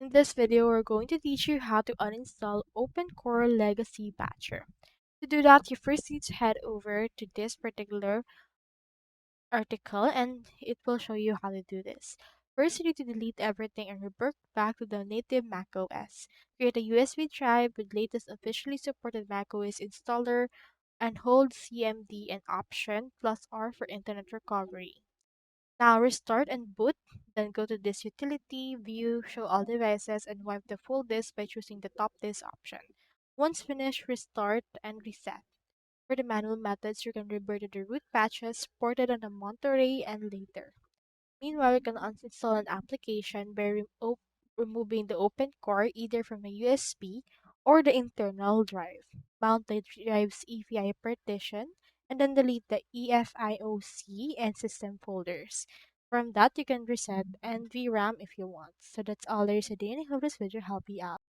In this video, we're going to teach you how to uninstall OpenCore Legacy Patcher. To do that, you first need to head over to this particular article and it will show you how to do this. First, you need to delete everything and revert back to the native macOS. Create a USB drive with latest officially supported macOS installer and hold CMD and Option plus R for internet recovery. Now restart and boot, then go to this utility, view, show all devices, and wipe the full disk by choosing the top disk option. Once finished, restart and reset. For the manual methods, you can revert to the root patches ported on the Monterey and later. Meanwhile, you can uninstall an application by removing the open core either from a USB or the internal drive. Mount the drive's EVI partition and then delete the EFIOC and system folders. From that, you can reset and VRAM if you want. So that's all there is today, and I hope this video helped you out.